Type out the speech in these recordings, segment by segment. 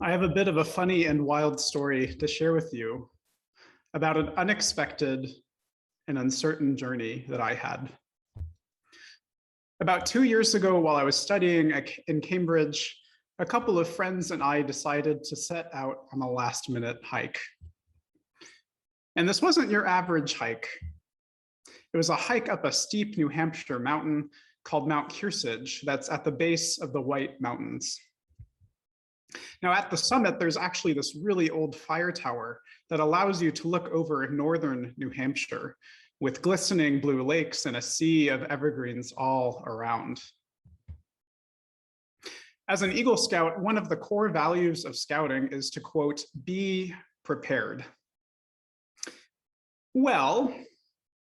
I have a bit of a funny and wild story to share with you about an unexpected and uncertain journey that I had. About 2 years ago, while I was studying in Cambridge, a couple of friends and I decided to set out on a last-minute hike. And this wasn't your average hike. It was a hike up a steep New Hampshire mountain called Mount Kearsarge that's at the base of the White Mountains. Now at the summit, there's actually this really old fire tower that allows you to look over northern New Hampshire with glistening blue lakes and a sea of evergreens all around. As an Eagle Scout, one of the core values of scouting is to, quote, be prepared. Well,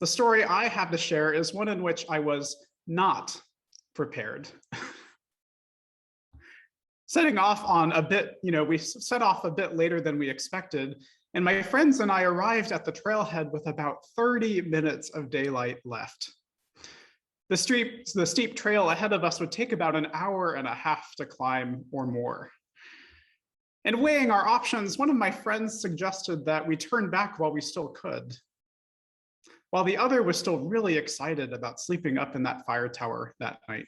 the story I have to share is one in which I was not prepared. Setting off on a bit, we set off a bit later than we expected, and my friends and I arrived at the trailhead with about 30 minutes of daylight left. The steep trail ahead of us would take about an hour and a half to climb or more. And weighing our options, one of my friends suggested that we turn back while we still could, while the other was still really excited about sleeping up in that fire tower that night.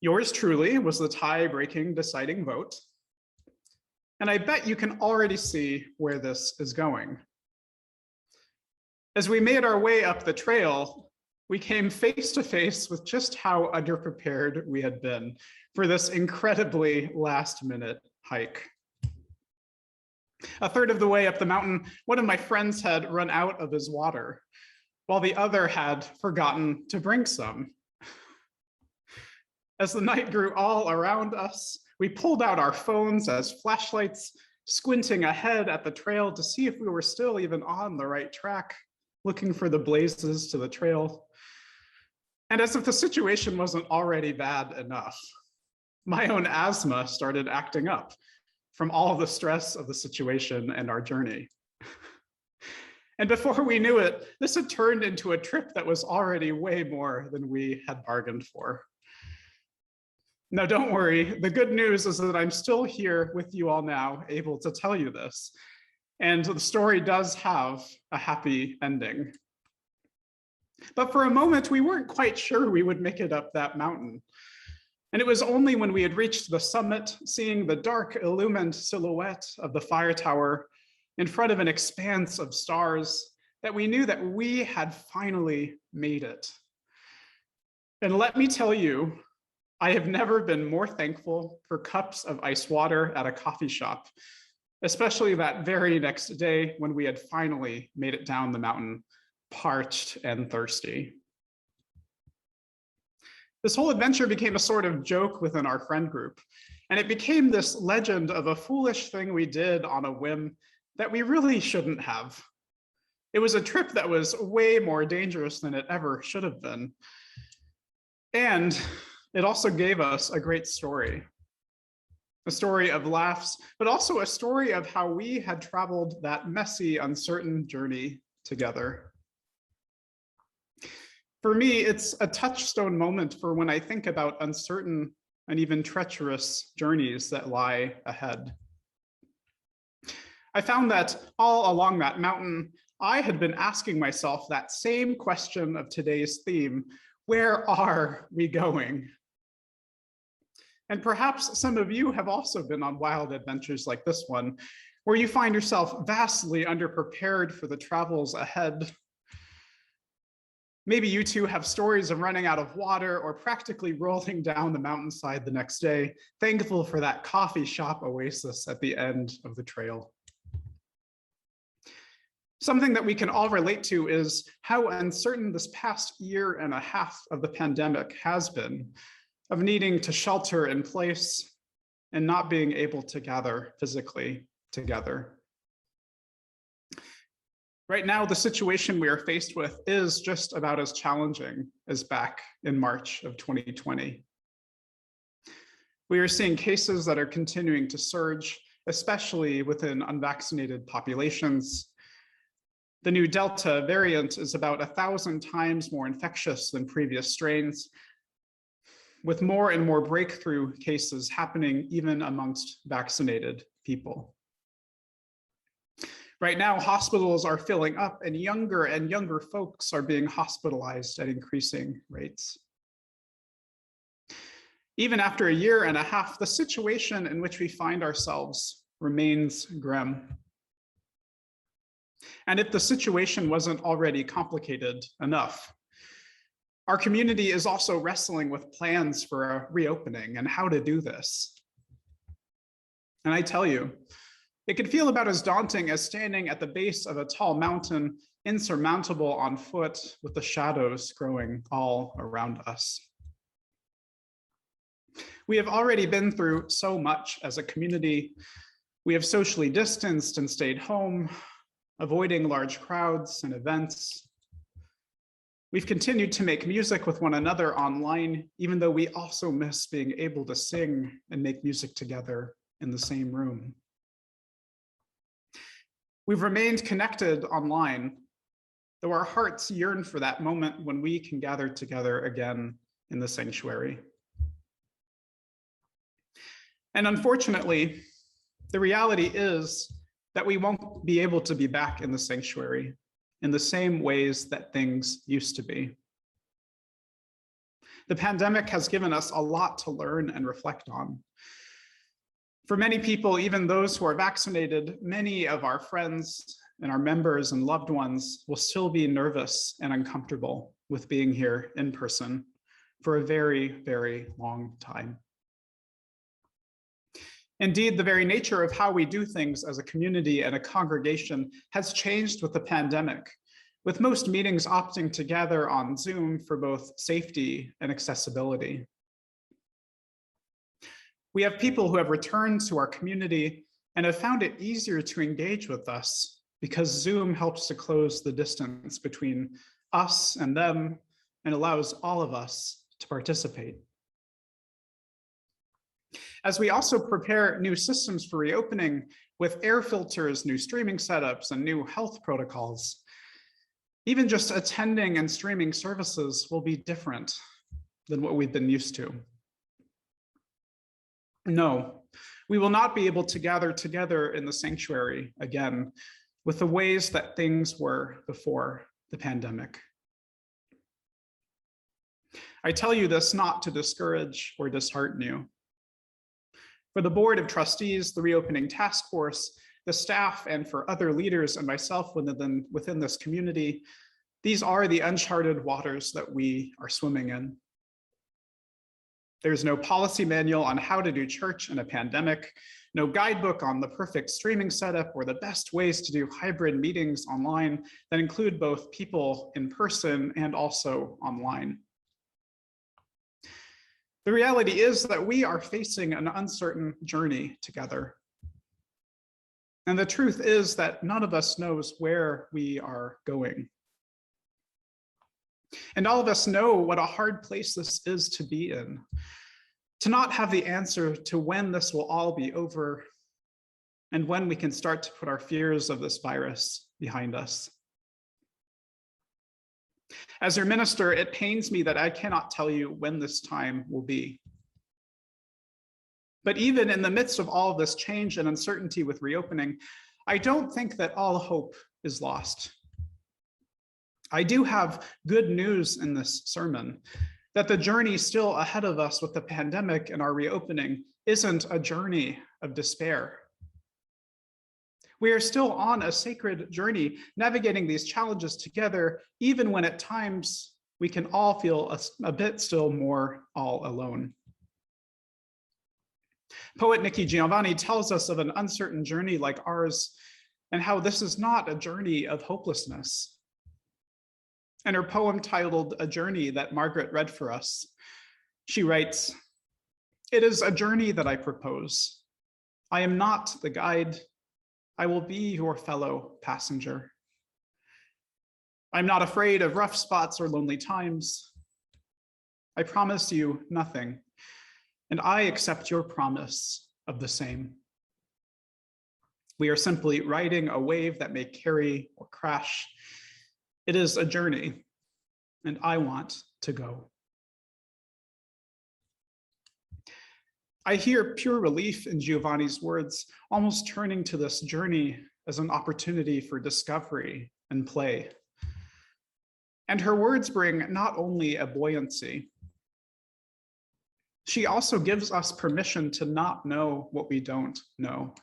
Yours truly was the tie-breaking deciding vote. And I bet you can already see where this is going. As we made our way up the trail, we came face to face with just how underprepared we had been for this incredibly last-minute hike. A third of the way up the mountain, one of my friends had run out of his water, while the other had forgotten to bring some. As the night grew all around us, we pulled out our phones as flashlights, squinting ahead at the trail to see if we were still even on the right track, looking for the blazes to the trail. And as if the situation wasn't already bad enough, my own asthma started acting up from all the stress of the situation and our journey. And before we knew it, this had turned into a trip that was already way more than we had bargained for. Now, don't worry. The good news is that I'm still here with you all now, able to tell you this. And the story does have a happy ending. But for a moment, we weren't quite sure we would make it up that mountain. And it was only when we had reached the summit, seeing the dark illumined silhouette of the fire tower in front of an expanse of stars, that we knew that we had finally made it. And let me tell you, I have never been more thankful for cups of ice water at a coffee shop, especially that very next day when we had finally made it down the mountain, parched and thirsty. This whole adventure became a sort of joke within our friend group, and it became this legend of a foolish thing we did on a whim that we really shouldn't have. It was a trip that was way more dangerous than it ever should have been. And it also gave us a great story, a story of laughs, but also a story of how we had traveled that messy, uncertain journey together. For me, it's a touchstone moment for when I think about uncertain and even treacherous journeys that lie ahead. I found that all along that mountain, I had been asking myself that same question of today's theme: where are we going? And perhaps some of you have also been on wild adventures like this one, where you find yourself vastly underprepared for the travels ahead. Maybe you too have stories of running out of water or practically rolling down the mountainside the next day, thankful for that coffee shop oasis at the end of the trail. Something that we can all relate to is how uncertain this past year and a half of the pandemic has been, of needing to shelter in place and not being able to gather physically together. Right now, the situation we are faced with is just about as challenging as back in March of 2020. We are seeing cases that are continuing to surge, especially within unvaccinated populations. The new Delta variant is about 1,000 times more infectious than previous strains. with more and more breakthrough cases happening even amongst vaccinated people. Right now, hospitals are filling up and younger folks are being hospitalized at increasing rates. Even after a year and a half, the situation in which we find ourselves remains grim. And if the situation wasn't already complicated enough, our community is also wrestling with plans for a reopening and how to do this. And I tell you, it could feel about as daunting as standing at the base of a tall mountain, insurmountable on foot, with the shadows growing all around us. We have already been through so much as a community. We have socially distanced and stayed home, avoiding large crowds and events. We've continued to make music with one another online, even though we also miss being able to sing and make music together in the same room. We've remained connected online, though our hearts yearn for that moment when we can gather together again in the sanctuary. And unfortunately, the reality is that we won't be able to be back in the sanctuary in the same ways that things used to be. The pandemic has given us a lot to learn and reflect on. For many people, even those who are vaccinated, many of our friends and our members and loved ones will still be nervous and uncomfortable with being here in person for a very, very long time. Indeed, the very nature of how we do things as a community and a congregation has changed with the pandemic, with most meetings opting to gather on Zoom for both safety and accessibility. We have people who have returned to our community and have found it easier to engage with us because Zoom helps to close the distance between us and them and allows all of us to participate. As we also prepare new systems for reopening with air filters, new streaming setups, and new health protocols, even just attending and streaming services will be different than what we've been used to. No, we will not be able to gather together in the sanctuary again with the ways that things were before the pandemic. I tell you this not to discourage or dishearten you. For the Board of Trustees, the Reopening Task Force, the staff, and for other leaders and myself within this community, these are the uncharted waters that we are swimming in. There's no policy manual on how to do church in a pandemic, no guidebook on the perfect streaming setup or the best ways to do hybrid meetings online that include both people in person and also online. The reality is that we are facing an uncertain journey together. And the truth is that none of us knows where we are going. And all of us know what a hard place this is to be in, to not have the answer to when this will all be over and when we can start to put our fears of this virus behind us. As your minister, it pains me that I cannot tell you when this time will be. But even in the midst of all of this change and uncertainty with reopening, I don't think that all hope is lost. I do have good news in this sermon, that the journey still ahead of us with the pandemic and our reopening isn't a journey of despair. We are still on a sacred journey, navigating these challenges together, even when at times we can all feel a bit still more all alone. Poet Nikki Giovanni tells us of an uncertain journey like ours and how this is not a journey of hopelessness. In her poem titled A Journey that Margaret read for us, she writes, "It is a journey that I propose. I am not the guide. I will be your fellow passenger. I'm not afraid of rough spots or lonely times. I promise you nothing, and I accept your promise of the same. We are simply riding a wave that may carry or crash. It is a journey, and I want to go." I hear pure relief in Giovanni's words, almost turning to this journey as an opportunity for discovery and play. And her words bring not only a buoyancy, she also gives us permission to not know what we don't know.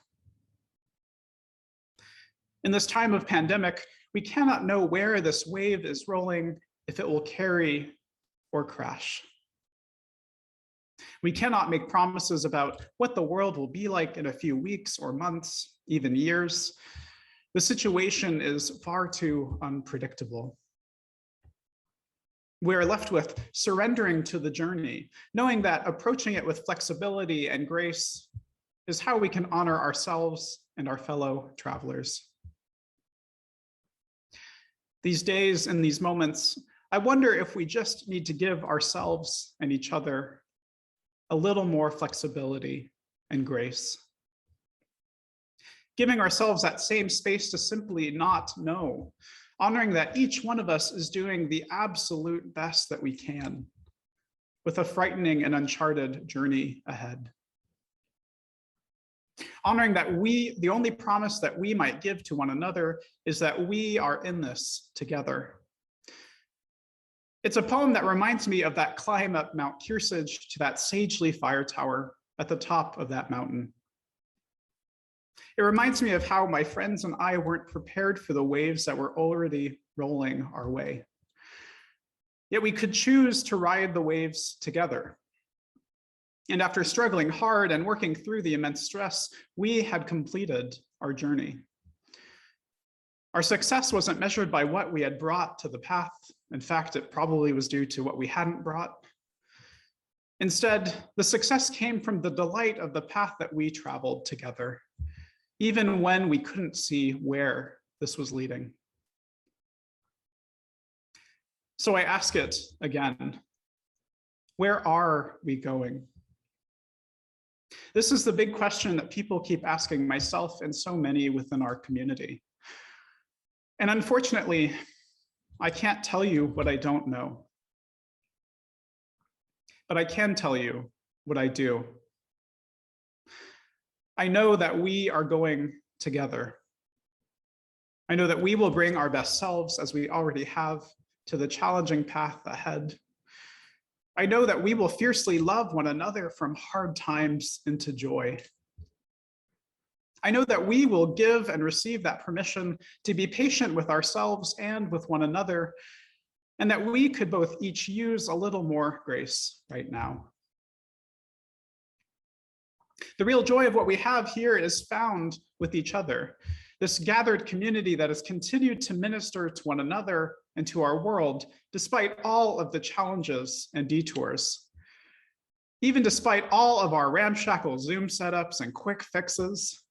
In this time of pandemic, we cannot know where this wave is rolling, if it will carry or crash. We cannot make promises about what the world will be like in a few weeks or months, even years. The situation is far too unpredictable. We are left with surrendering to the journey, knowing that approaching it with flexibility and grace is how we can honor ourselves and our fellow travelers. These days and these moments, I wonder if we just need to give ourselves and each other a little more flexibility and grace. Giving ourselves that same space to simply not know, honoring that each one of us is doing the absolute best that we can, with a frightening and uncharted journey ahead. Honoring that the only promise that we might give to one another is that we are in this together. It's a poem that reminds me of that climb up Mount Kearsarge to that sagely fire tower at the top of that mountain. It reminds me of how my friends and I weren't prepared for the waves that were already rolling our way. Yet we could choose to ride the waves together. And after struggling hard and working through the immense stress, we had completed our journey. Our success wasn't measured by what we had brought to the path. In fact, it probably was due to what we hadn't brought. Instead, the success came from the delight of the path that we traveled together, even when we couldn't see where this was leading. So I ask it again, where are we going? This is the big question that people keep asking myself and so many within our community. And unfortunately, I can't tell you what I don't know, but I can tell you what I do. I know that we are going together. I know that we will bring our best selves, as we already have, to the challenging path ahead. I know that we will fiercely love one another from hard times into joy. I know that we will give and receive that permission to be patient with ourselves and with one another, and that we could both each use a little more grace right now. The real joy of what we have here is found with each other. This gathered community that has continued to minister to one another and to our world, despite all of the challenges and detours. Even despite all of our ramshackle Zoom setups and quick fixes.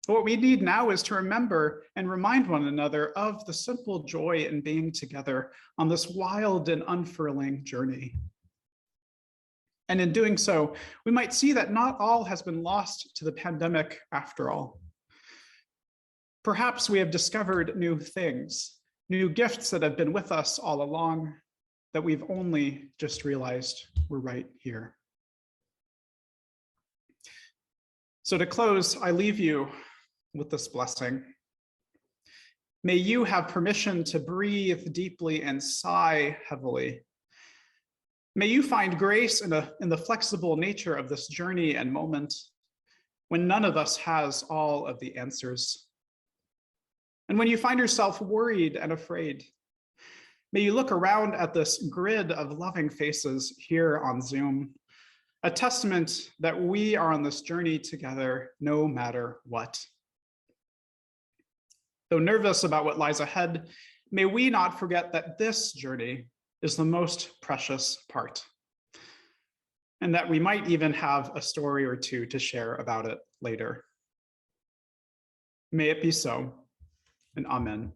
What we need now is to remember and remind one another of the simple joy in being together on this wild and unfurling journey. And in doing so, we might see that not all has been lost to the pandemic after all. Perhaps we have discovered new things, new gifts that have been with us all along that we've only just realized were right here. So to close, I leave you with this blessing. May you have permission to breathe deeply and sigh heavily. May you find grace in the flexible nature of this journey and moment when none of us has all of the answers. And when you find yourself worried and afraid, may you look around at this grid of loving faces here on Zoom, a testament that we are on this journey together no matter what. Though nervous about what lies ahead, may we not forget that this journey is the most precious part, and that we might even have a story or two to share about it later. May it be so, and amen.